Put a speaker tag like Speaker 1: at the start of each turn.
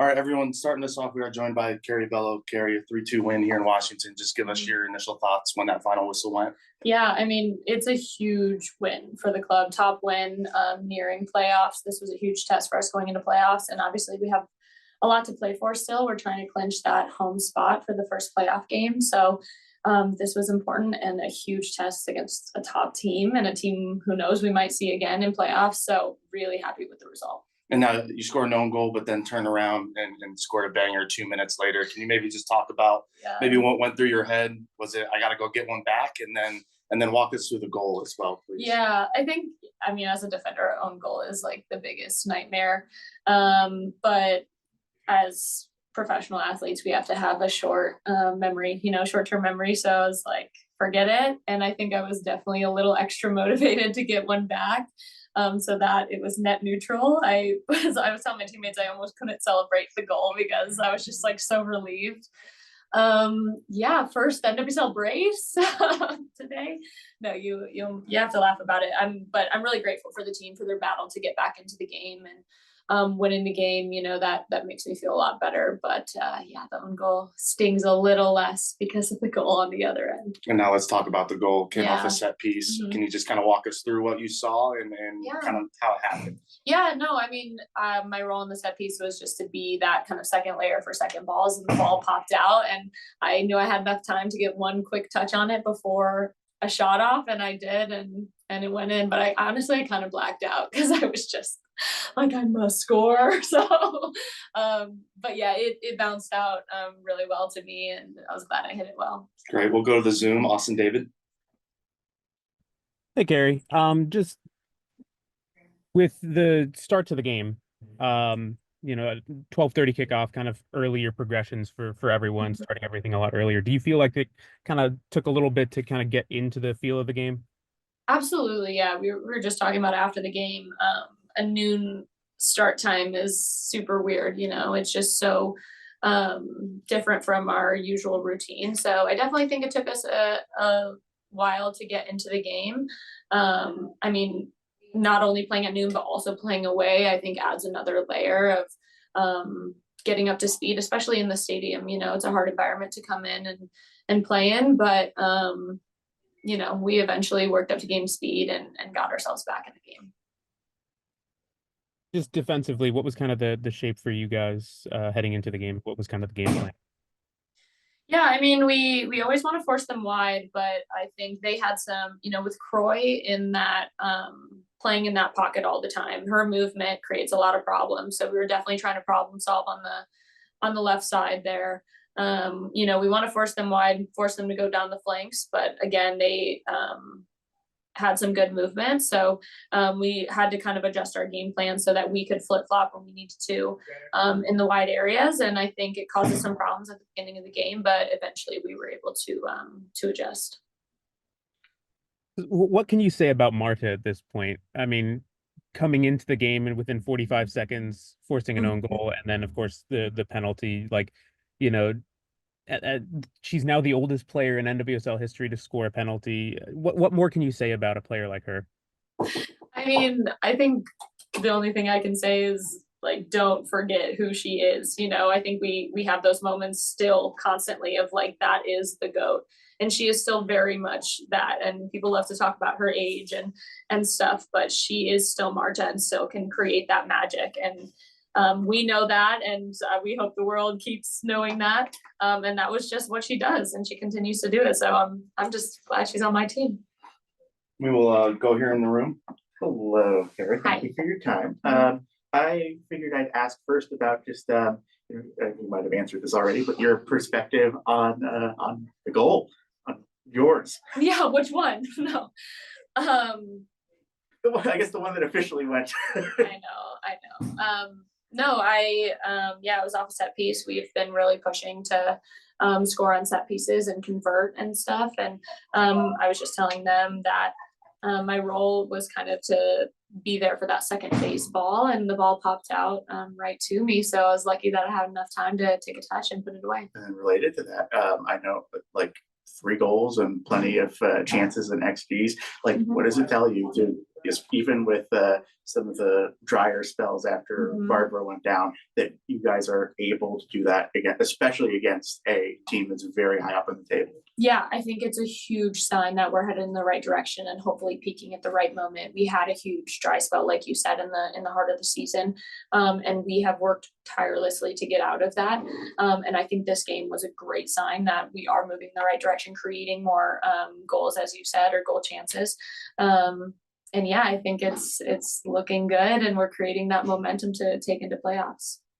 Speaker 1: All right, everyone, starting this off, we are joined by Kerry Abello. Kerry, a 3-2 win here in Washington. Just give us your initial thoughts when that final whistle went.
Speaker 2: Yeah, I mean, it's a huge win for the club, top win, nearing playoffs. This was a huge test for us going into playoffs, and obviously we have a lot to play for still. We're trying to clinch that home spot for the first playoff game. So this was important and a huge test against a top team and a team who knows we might see again in playoffs. So really happy with the result.
Speaker 1: And now you scored an own goal, but then turned around and scored a banger 2 minutes later. Can you maybe just talk about maybe what went through your head? Was it, I got to go get one back? And then walk us through the goal as well, please.
Speaker 2: Yeah, I mean, as a defender, our own goal is like the biggest nightmare. But as professional athletes, we have to have a short memory, short-term memory. So I was like, forget it. And I think I was definitely a little extra motivated to get one back. So that it was net neutral. I was telling my teammates I almost couldn't celebrate the goal because I was just like so relieved. First NWSL brace today. No, you have to laugh about it. But I'm really grateful for the team for their battle to get back into the game and winning the game. That makes me feel a lot better. But the own goal stings a little less because of the goal on the other end.
Speaker 1: And now let's talk about the goal. Came off a set piece. Mm-hmm. Can you just kind of walk us through what you saw and kind of how it happened?
Speaker 2: Yeah, no, I mean, my role in the set piece was just to be that kind of second layer for second balls, and the ball popped out, and I knew I had enough time to get one quick touch on it before a shot off, and I did, and it went in. But I honestly kind of blacked out because I was just like, I must score. So, but yeah, it bounced out really well to me, and I was glad I hit it well.
Speaker 1: Great. We'll go to the Zoom. Austin David.
Speaker 3: Hey, Kerry. Just with the start to the game, 12:30 kickoff, kind of earlier progressions for everyone, starting everything a lot earlier. Do you feel like it kind of took a little bit to kind of get into the feel of the game?
Speaker 2: Absolutely, yeah. We were just talking about after the game. A noon start time is super weird. It's just so different from our usual routine. So I definitely think it took us a while to get into the game. I mean, not only playing at noon, but also playing away, I think adds another layer of getting up to speed, especially in the stadium. It's a hard environment to come in and play in, but we eventually worked up to game speed and got ourselves back in the game.
Speaker 3: Just defensively, what was kind of the shape for you guys heading into the game? What was kind of the game plan?
Speaker 2: Yeah, I mean, we always want to force them wide, but I think they had some, with Croy in that playing in that pocket all the time, her movement creates a lot of problems. So we were definitely trying to problem solve on the left side there. We want to force them wide, force them to go down the flanks, but again, they had some good movement. So we had to kind of adjust our game plan so that we could flip flop when we needed to in the wide areas. And I think it caused us some problems at the beginning of the game, but eventually we were able to adjust.
Speaker 3: What can you say about Marta at this point? I mean, coming into the game and within 45 seconds, forcing an own goal, and then of course the penalty, she's now the oldest player in NWSL history to score a penalty. What more can you say about a player like her?
Speaker 2: I mean, I think the only thing I can say is don't forget who she is. I think we have those moments still constantly of that is the GOAT, and she is still very much that. And people love to talk about her age and stuff, but she is still Marta and still can create that magic. And we know that, and we hope the world keeps knowing that. And that was just what she does, and she continues to do it. So I'm just glad she's on my team.
Speaker 1: We will go here in the room.
Speaker 4: Hello, Kerry. Thank you for your time. I figured I'd ask first about just you might have answered this already, but your perspective on the goal, on yours.
Speaker 2: Yeah, which one? No.
Speaker 4: I guess the one that officially went.
Speaker 2: I know. No, I was off a set piece. We've been really pushing to score on set pieces and convert and stuff. And I was just telling them that my role was kind of to be there for that second phase ball, and the ball popped out right to me. So I was lucky that I had enough time to take a touch and put it away.
Speaker 4: And related to that, I know 3 goals and plenty of chances and XGs. What does it tell you to just even with some of the drier spells after Barbara went down, that you guys are able to do that again, especially against a team that's very high up on the table.
Speaker 2: Yeah, I think it's a huge sign that we're headed in the right direction and hopefully peaking at the right moment. We had a huge dry spell, like you said, in the heart of the season, and we have worked tirelessly to get out of that. And I think this game was a great sign that we are moving in the right direction, creating more goals, as you said, or goal chances. And yeah, I think it's looking good, and we're creating that momentum to take into playoffs.